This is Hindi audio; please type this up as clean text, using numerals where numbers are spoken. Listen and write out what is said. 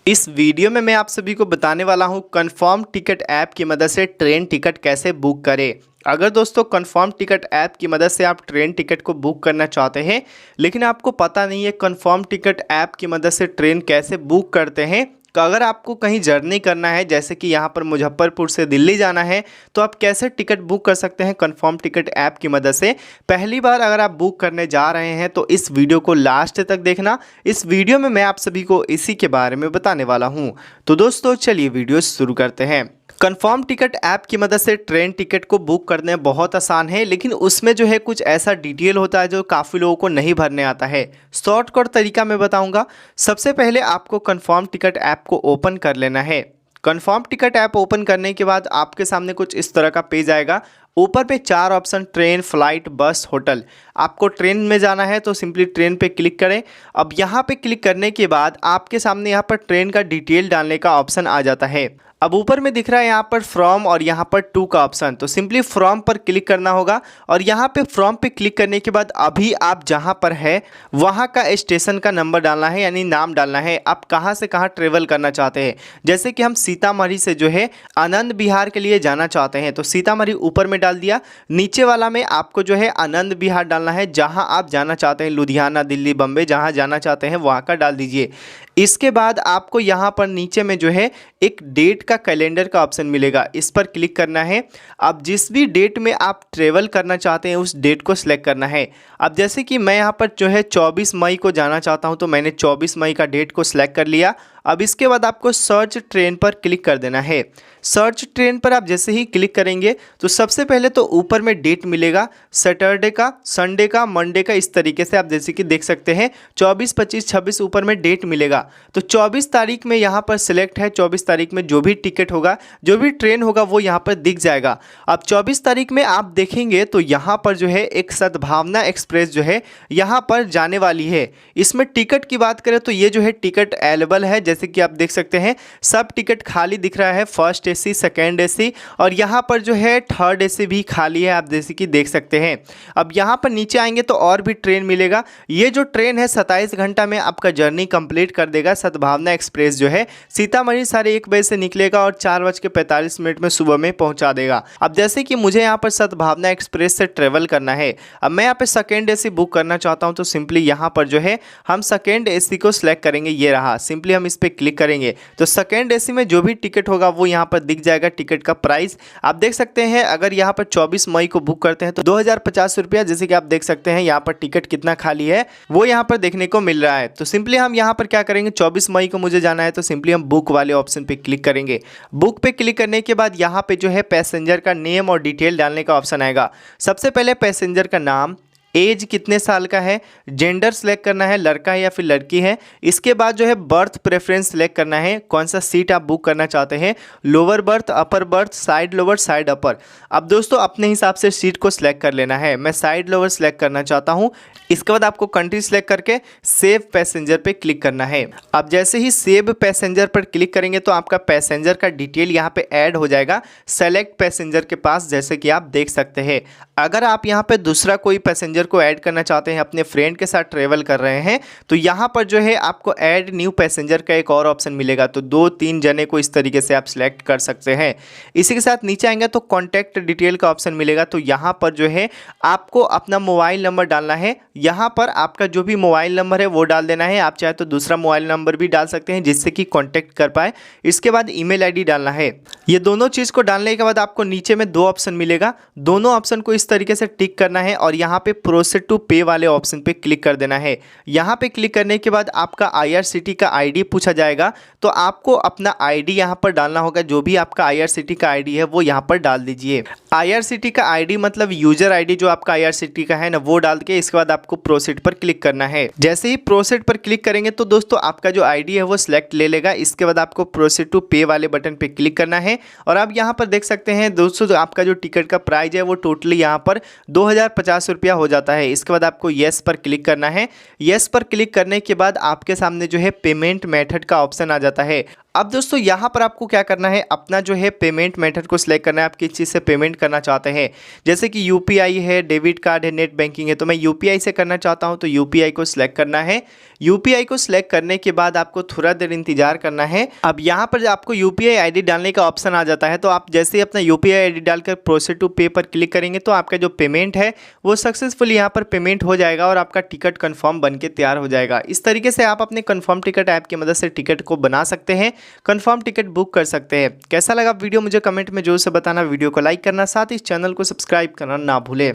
इस वीडियो में मैं आप सभी को बताने वाला हूं कन्फर्म टिकट ऐप की मदद से ट्रेन टिकट कैसे बुक करें। अगर दोस्तों कन्फर्म टिकट ऐप की मदद से आप ट्रेन टिकट को बुक करना चाहते हैं लेकिन आपको पता नहीं है कन्फर्म टिकट ऐप की मदद से ट्रेन कैसे बुक करते हैं, तो अगर आपको कहीं जर्नी करना है जैसे कि यहाँ पर मुजफ्फरपुर से दिल्ली जाना है तो आप कैसे टिकट बुक कर सकते हैं कन्फर्म टिकट ऐप की मदद से। पहली बार अगर आप बुक करने जा रहे हैं तो इस वीडियो को लास्ट तक देखना। इस वीडियो में मैं आप सभी को इसी के बारे में बताने वाला हूँ। तो दोस्तों चलिए वीडियो शुरू करते हैं। कन्फर्म टिकट ऐप की मदद से ट्रेन टिकट को बुक करने बहुत आसान है, लेकिन उसमें जो है कुछ ऐसा डिटेल होता है जो काफ़ी लोगों को नहीं भरने आता है। शॉर्टकट तरीका मैं बताऊंगा। सबसे पहले आपको कन्फर्म टिकट ऐप को ओपन कर लेना है। कन्फर्म टिकट ऐप ओपन करने के बाद आपके सामने कुछ इस तरह का पेज आएगा। ऊपर पे 4 ऑप्शन ट्रेन, फ्लाइट, बस, होटल। आपको ट्रेन में जाना है तो सिंपली ट्रेन पे क्लिक करें। अब यहाँ पे क्लिक करने के बाद आपके सामने यहाँ पर ट्रेन का डिटेल डालने का ऑप्शन आ जाता है। अब ऊपर में दिख रहा है यहाँ पर फ्रॉम और यहाँ पर टू का ऑप्शन, तो सिंपली फ्रॉम पर क्लिक करना होगा। और यहाँ पे फ्रॉम पे क्लिक करने के बाद अभी आप जहाँ पर है वहाँ का स्टेशन का नंबर डालना है, यानी नाम डालना है। आप कहाँ से कहाँ ट्रेवल करना चाहते हैं। जैसे कि हम सीतामढ़ी से जो है आनंद विहार के लिए जाना चाहते हैं तो सीतामढ़ी ऊपर में डाल दिया। नीचे वाला में आपको जो है आनंद विहार डालना है, जहाँ आप जाना चाहते हैं, लुधियाना, दिल्ली, बम्बे, जहाँ जाना चाहते हैं वहाँ का डाल दीजिए। इसके बाद आपको यहाँ पर नीचे में जो है एक डेट का कैलेंडर का ऑप्शन मिलेगा, इस पर क्लिक करना है। अब जिस भी डेट में आप ट्रेवल करना चाहते हैं उस डेट को सिलेक्ट करना है। अब जैसे कि मैं यहाँ पर जो है 24 मई को जाना चाहता हूँ तो मैंने 24 मई का डेट को सिलेक्ट कर लिया। अब इसके बाद आपको सर्च ट्रेन पर क्लिक कर देना है। सर्च ट्रेन पर आप जैसे ही क्लिक करेंगे तो सबसे पहले तो ऊपर में डेट मिलेगा, सैटरडे का, संडे का, मंडे का। इस तरीके से आप जैसे कि देख सकते हैं 24, 25, 26 ऊपर में डेट मिलेगा। तो 24 तारीख में यहाँ पर सिलेक्ट है। 24 तारीख में जो भी टिकट होगा, जो भी ट्रेन होगा वो यहाँ पर दिख जाएगा। अब 24 तारीख में आप देखेंगे तो यहाँ पर जो है एक सद्भावना एक्सप्रेस जो है यहाँ पर जाने वाली है। इसमें टिकट की बात करें तो ये जो है टिकट अवेलेबल है। जैसे कि आप देख सकते हैं सब टिकट खाली दिख रहा है, फर्स्ट एसी, सेकेंड एसी और यहाँ पर जो है थर्ड एसी भी खाली है, आप जैसे कि देख सकते हैं। अब यहाँ पर नीचे आएंगे तो और भी ट्रेन मिलेगा। ये जो ट्रेन है 27 घंटा में आपका जर्नी कंप्लीट कर देगा। सद्भावना एक्सप्रेस जो है सीतामढ़ी 1:30 बजे से निकलेगा और 4:45 में सुबह में पहुंचा देगा। अब जैसे कि मुझे यहाँ पर सद्भावना एक्सप्रेस से ट्रेवल करना है, अब मैं यहाँ पे सेकेंड एसी बुक करना चाहता हूँ तो सिंपली यहाँ पर जो है हम सेकेंड एसी को सिलेक्ट करेंगे। ये रहा, सिंपली हम इस पे क्लिक करेंगे तो सेकेंड एसी में जो भी टिकट होगा वो यहाँ पर दिख जाएगा। टिकट का प्राइस आप देख सकते हैं। अगर यहाँ पर 24 मई को बुक करते हैं तो 2050 रुपया, जैसे कि आप देख सकते हैं यहाँ पर टिकट कितना खाली है वो यहाँ पर देखने को मिल रहा है। तो सिंपली हम यहाँ पर क्या करेंगे, 24 मई को मुझे जाना है तो सिंपली हम बुक वाले ऑप्शन पे क्लिक करेंगे। बुक पे क्लिक करने के बाद यहाँ पे जो है पैसेंजर का नेम और डिटेल डालने का ऑप्शन आएगा। सबसे पहले पैसेंजर का नाम, एज कितने साल का है, जेंडर सेलेक्ट करना है, लड़का है या फिर लड़की है। इसके बाद जो है बर्थ प्रेफरेंस सेलेक्ट करना है, कौन सा सीट आप बुक करना चाहते हैं, lower berth, upper berth, side lower, side upper. अब दोस्तों अपने हिसाब से सीट को सिलेक्ट कर लेना है। मैं साइड लोअर सेलेक्ट करना चाहता हूं। इसके बाद आपको कंट्री सेलेक्ट करके सेव पैसेंजर पे क्लिक करना है। अब जैसे ही सेव पैसेंजर पर क्लिक करेंगे तो आपका पैसेंजर का डिटेल यहाँ पे ऐड हो जाएगा सेलेक्ट पैसेंजर के पास, जैसे कि आप देख सकते हैं। अगर आप यहाँ पे दूसरा कोई पैसेंजर को ऐड करना चाहते हैं, अपने फ्रेंड के साथ ट्रेवल कर रहे हैं, तो यहाँ पर जो है आपको ऐड न्यू पैसेंजर का एक और ऑप्शन मिलेगा। तो 2-3 जने को इस तरीके से आप सिलेक्ट कर सकते हैं। इसी के साथ नीचे आएंगे तो कॉन्टैक्ट डिटेल का ऑप्शन मिलेगा। तो यहाँ पर जो है आपको अपना मोबाइल नंबर डालना है। यहाँ पर आपका जो भी मोबाइल नंबर है वो डाल देना है। आप चाहे तो दूसरा मोबाइल नंबर भी डाल सकते हैं जिससे कि कॉन्टैक्ट कर पाए। इसके बाद ईमेल आईडी डालना है। ये दोनों चीज़ को डालने के बाद आपको नीचे में 2 ऑप्शन मिलेगा। दोनों ऑप्शन को इस तरीके से टिक करना है और यहाँ पे प्रोसीड टू पे वाले ऑप्शन पे क्लिक कर देना है। यहाँ पे क्लिक करने के बाद आपका आईआरसीटी का आईडी पूछा जाएगा, तो आपको अपना आईडी यहाँ पर डालना होगा। जो भी आपका आईआरसीटी का आईडी है वो यहाँ पर डाल दीजिए। आईआरसीटी का आईडी मतलब यूजर आईडी जो आपका आईआरसीटी का है ना, वो डाल के इसके बाद आपको प्रोसीड पर क्लिक करना है। जैसे ही प्रोसीड पर क्लिक करेंगे तो दोस्तों आपका जो आईडी है वो सिलेक्ट ले लेगा। इसके बाद आपको प्रोसीड टू पे वाले बटन पे क्लिक करना है और आप यहाँ पर देख सकते हैं दोस्तों आपका जो टिकट का प्राइस है वो टोटली यहाँ पर 2050 रुपया हो जाता है। इसके बाद आपको येस पर क्लिक करना है। येस पर क्लिक करने के बाद आपके सामने जो है पेमेंट मेथड का ऑप्शन आ जाता है। अब दोस्तों यहाँ पर आपको क्या करना है, अपना जो है पेमेंट मेथड को सिलेक्ट करना है। आप किस चीज़ से पेमेंट करना चाहते हैं, जैसे कि यूपीआई है, डेबिट कार्ड है, नेट बैंकिंग है, तो मैं यूपीआई से करना चाहता हूँ तो यूपीआई को सिलेक्ट करना है। यूपीआई को सिलेक्ट करने के बाद आपको थोड़ा देर इंतजार करना है। अब यहाँ पर आपको यूपीआई आईडी डालने का ऑप्शन आ जाता है, तो आप जैसे ही अपना यूपीआई आईडी डालकर प्रोसीड टू पे पर क्लिक करेंगे तो आपका जो पेमेंट है वो सक्सेसफुली यहाँ पर पेमेंट हो जाएगा और आपका टिकट कंफर्म बन के तैयार हो जाएगा। इस तरीके से आप अपने कंफर्म टिकट ऐप की मदद से टिकट को बना सकते हैं, कंफर्म टिकट बुक कर सकते हैं। कैसा लगा वीडियो मुझे कमेंट में जरूर से बताना। वीडियो को लाइक करना, साथ ही इस चैनल को सब्सक्राइब करना ना भूलें।